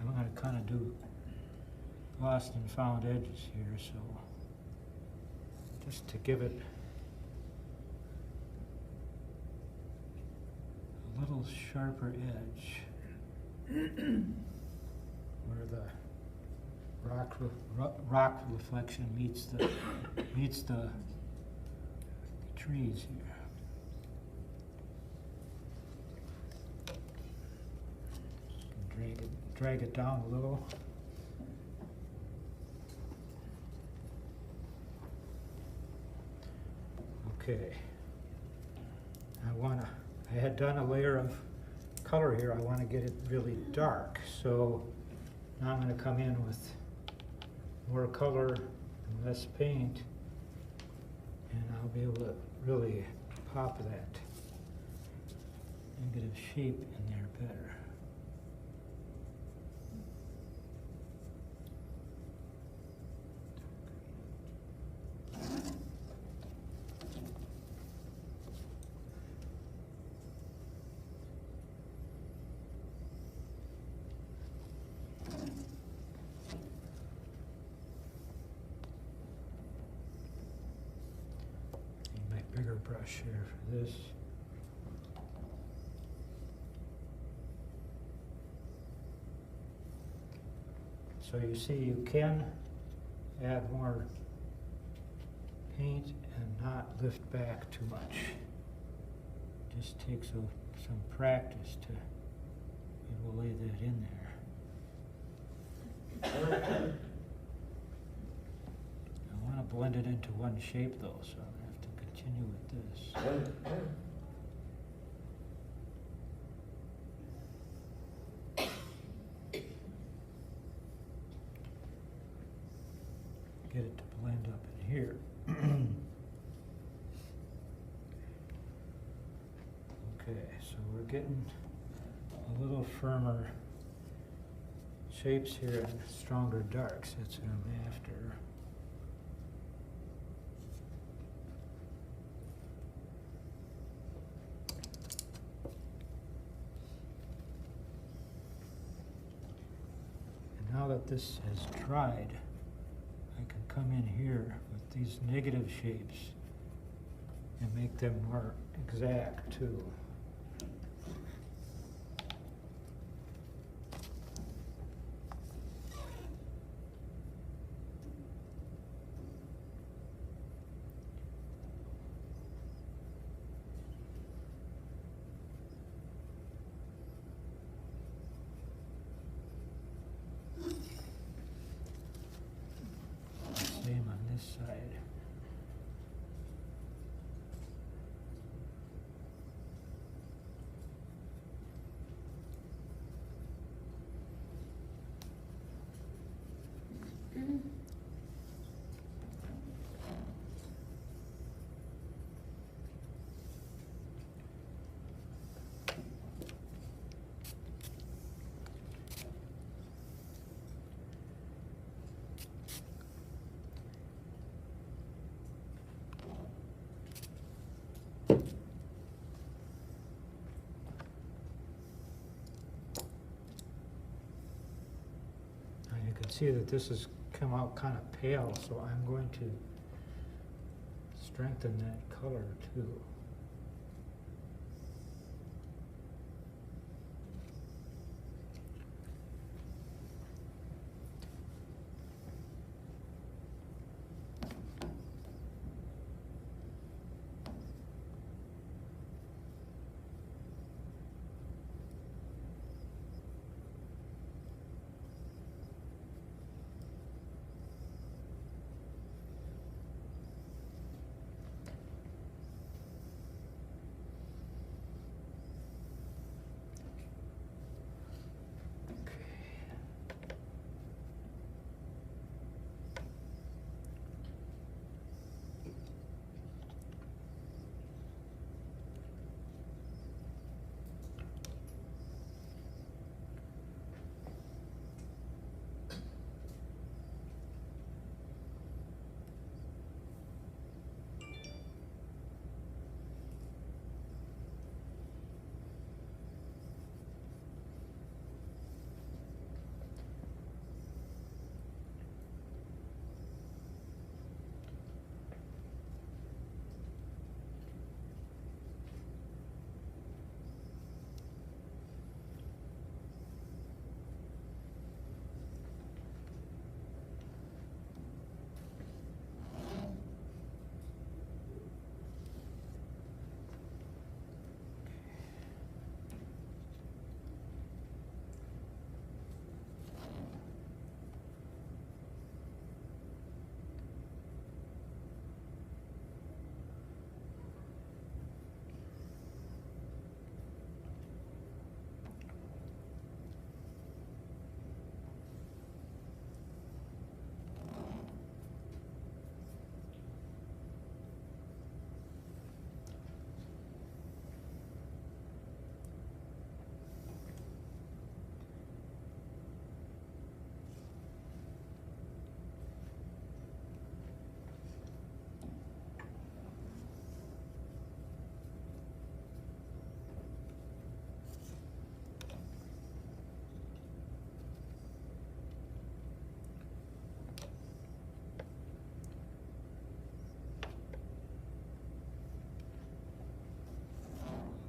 gonna kind of do lost and found edges here, so just to give it a little sharper edge where the rock reflection meets the trees here. Drag it down a little. Okay. I had done a layer of color here. I want to get it really dark. So now I'm going to come in with more color and less paint, and I'll be able to really pop that negative shape in there better. Bigger brush here for this. So you see you can add more paint and not lift back too much. Just takes some practice to be able to lay that in there. I want to blend it into one shape though, so I'm going to have to continue with this. Get it to blend up in here. Okay, so we're getting a little firmer shapes here and stronger darks. That's what I'm after. And now that this has dried, I can come in here with these negative shapes and make them more exact too. see that this has come out kind of pale, so I'm going to strengthen that color too.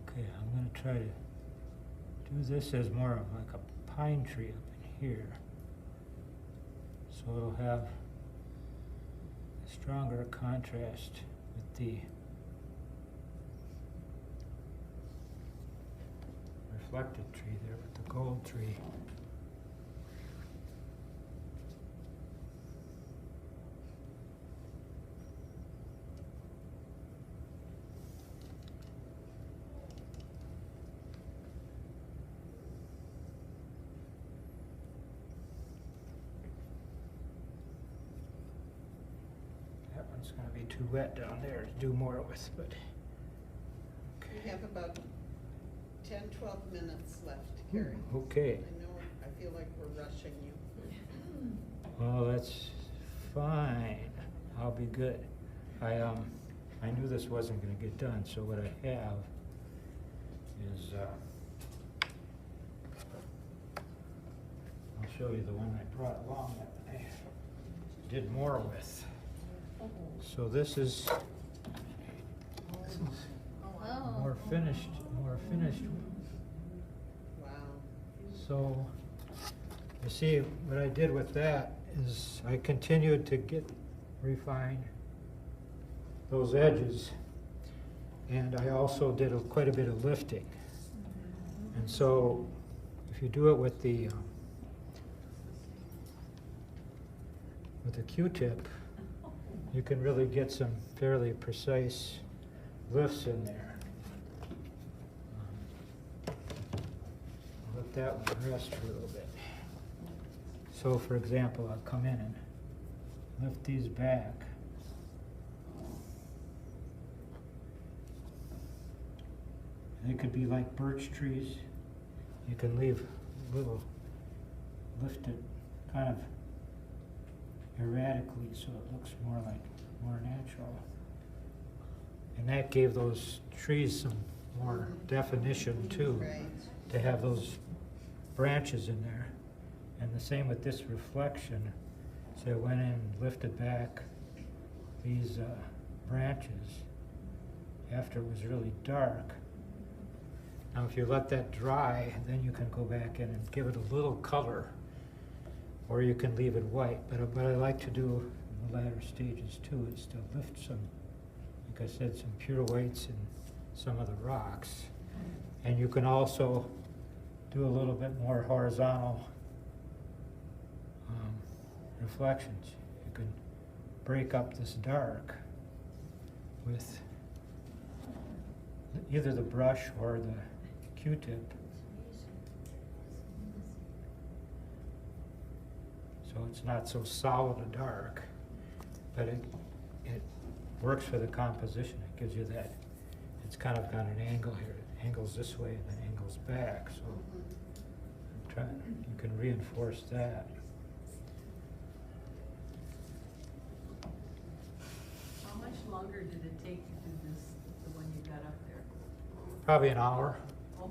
Okay, I'm going to try to do this as more of like a pine tree up in here. So it'll have a stronger contrast with the reflected tree there with the gold tree. That one's going to be too wet down there to do more with, but We have about 10, 12 minutes left, Kerry. okay. I know, I feel like we're rushing you. Well, that's fine. I'll be good. I knew this wasn't going to get done, so what I have is I'll show you the one I brought along that I did more with. So this is Oh. more finished. Wow. So you see, what I did with that is I continued to refine those edges, and I also did quite a bit of lifting. And so if you do it with the Q-tip, you can really get some fairly precise lifts in there. I'll let that one rest for a little bit. So for example, I'll come in and lift these back. They could be like birch trees. You can leave a little lifted kind of erratically so it looks more natural. And that gave those trees some more definition too, Right. to have those branches in there. And the same with this reflection. So I went in and lifted back these branches after it was really dark. Now if you let that dry, then you can go back in and give it a little color, or you can leave it white. But what I like to do in the latter stages too is to lift some, like I said, some pure whites in some of the rocks. And you can also do a little bit more horizontal reflections. You can break up this dark with either the brush or the Q-tip. So it's not so solid a dark, but it works for the composition. It gives you that, it's kind of got an angle here. It angles this way and then angles back, so you can reinforce that. How much longer did it take to do this, the one you got up there? Probably an hour, Oh,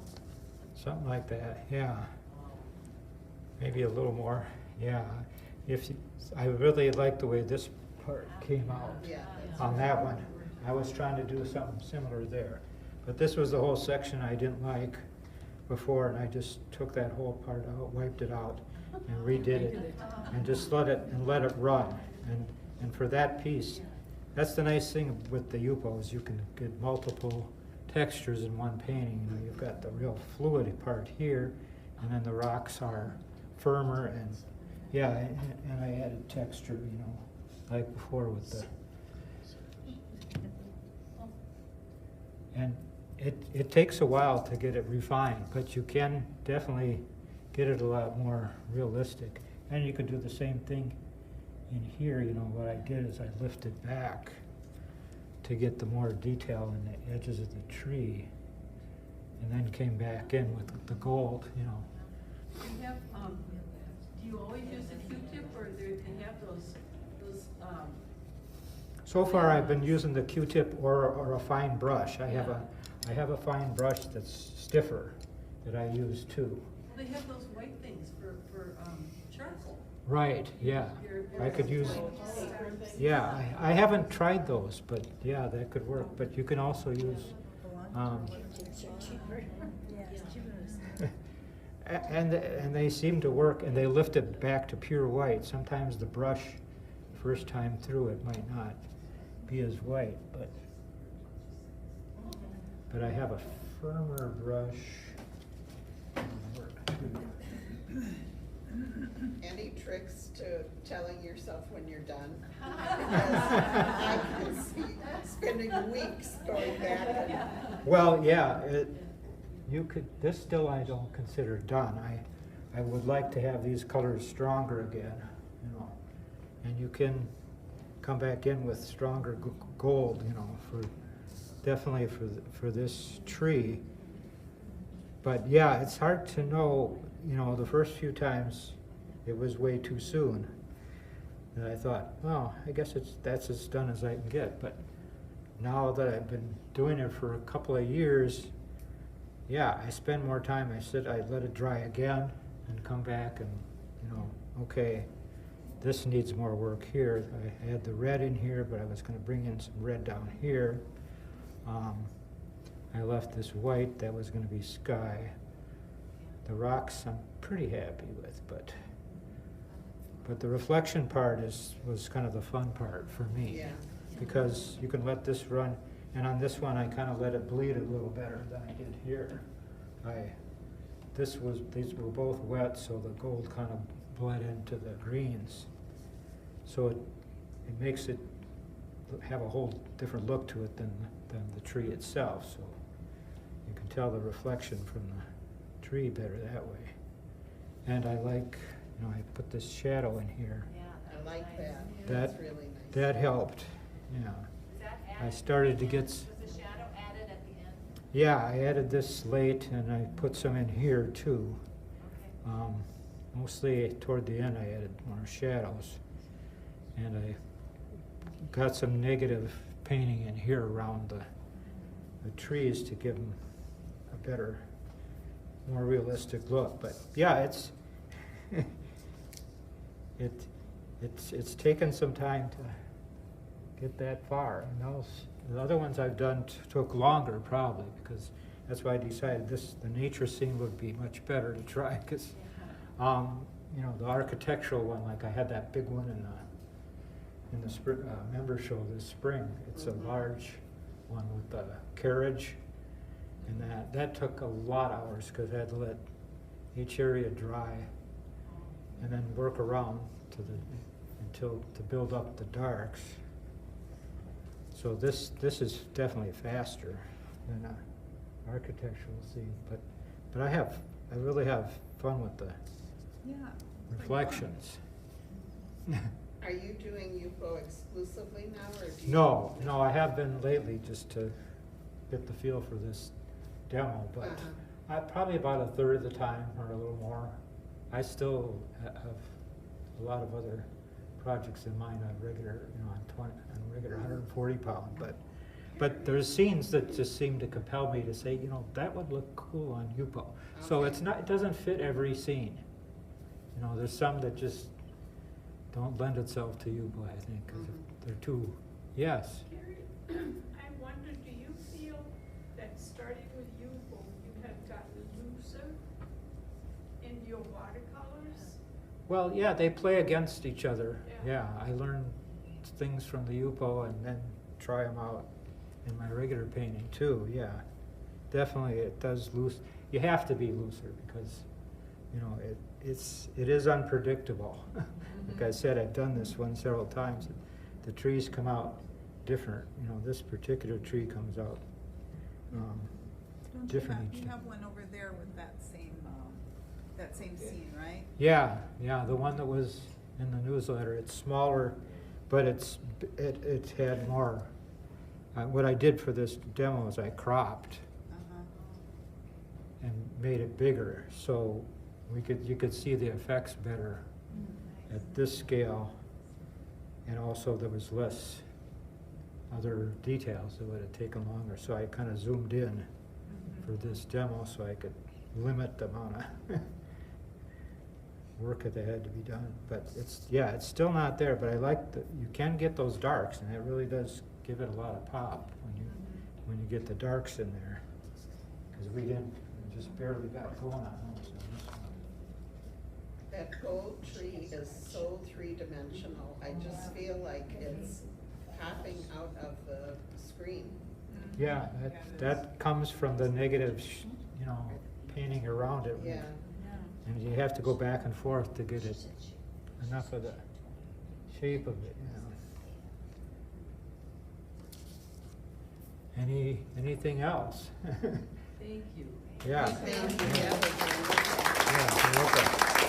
something like that, yeah. Maybe a little more, yeah. I really like the way this part came out Yeah. on that one. I was trying to do something similar there. But this was the whole section I didn't like before, and I just took that whole part out, wiped it out, and redid it, and just let it run. And for that piece, that's the nice thing with the Yupo, you can get multiple textures in one painting. You know, you've got the real fluid part here, and then the rocks are firmer, and yeah, and I added texture, you know, like before with the. And it takes a while to get it refined, but you can definitely get it a lot more realistic. And you could do the same thing in here. You know, what I did is I lifted back to get the more detail in the edges of the tree, and then came back in with the gold, you know. do you have, do you always use a Q-tip, or do you have those, So far, I've been using the Q-tip or a fine brush. I have a fine brush that's stiffer that I use too. they have those white things for charcoal. Right, yeah. Your I could use, paper things. yeah, I haven't tried those, but yeah, that could work. But you can also use, and they seem to work, and they lift it back to pure white. Sometimes the brush, first time through it, might not be as white, but I have a firmer brush. Any tricks to telling yourself when you're done? Because I can see spending weeks going back and Well, yeah, you could, this still I don't consider done. I would like to have these colors stronger again, you know. And you can come back in with stronger gold, you know, definitely for this tree. But yeah, it's hard to know, you know, the first few times it was way too soon. And I thought, well, I guess that's as done as I can get. But now that I've been doing it for a couple of years, yeah, I spend more time. I let it dry again and come back and, you know, okay, this needs more work here. I had the red in here, but I was going to bring in some red down here. I left this white, that was going to be sky. The rocks I'm pretty happy with, but the reflection part was kind of the fun part for me. yeah. Because you can let this run, and on this one I kind of let it bleed a little better than I did here. These were both wet, so the gold kind of bled into the greens. So it makes it have a whole different look to it than the tree itself. So you can tell the reflection from the tree better that way. And I like, you know, I put this shadow in here. Yeah, I like that. That- That's really nice. That helped, yeah. Is that I added started at to the get end? Was the shadow added at the end? Yeah, I added this late, and I put some in here too. Okay. Mostly toward the end I added more shadows. And I got some negative painting in here around the trees to give them a better, more realistic look. But yeah, it's taken some time to get that far. And the other ones I've done took longer probably, because that's why I decided the nature scene would be much better to try, because you know, the architectural one, like I had that big one in the member show this spring. It's a large one with the carriage, and that took a lot of hours because I had to let each area dry and then work around to build up the darks. So this is definitely faster than an architectural scene, but I really have fun with the reflections. Are you doing UPO exclusively now, or do you? No, I have been lately just to get the feel for this demo, but I probably about a third of the time or a little more. I still have a lot of other projects in mind on regular, you know, on regular 140 pound, but there's scenes that just seem to compel me to say, you know, that would look cool on UPO. So it doesn't fit every scene. You know, there's some that just don't lend itself to UPO, I think, because they're too, yes. Kerry, I wonder, do you feel that starting with UPO, you have gotten looser in your watercolors? Well, yeah, they play against each other. Yeah, I learn things from the UPO and then try them out in my regular painting too. Yeah, definitely it does loose. You have to be looser because, you know, it is unpredictable. Like I said, I've done this one several times. The trees come out different. You know, this particular tree comes out different each You time. have one over there with that same scene, right? Yeah, the one that was in the newsletter. It's smaller, but it had more. What I did for this demo is I cropped and made it bigger, so you could see the effects better at this scale, and also there was less other details that would have taken longer. So I kind of zoomed in for this demo so I could limit the amount of work that had to be done. But it's still not there, but I like that you can get those darks, and it really does give it a lot of pop when you get the darks in there, because we just barely got going on those. That gold tree is so three-dimensional. I just feel like it's popping out of the screen. Yeah, that comes from the negative, you know, painting around it. Yeah. And you have to go back and forth to get it enough of the shape of it, you know. Anything else? Thank you. Yeah. Thank you. Yeah, you're welcome.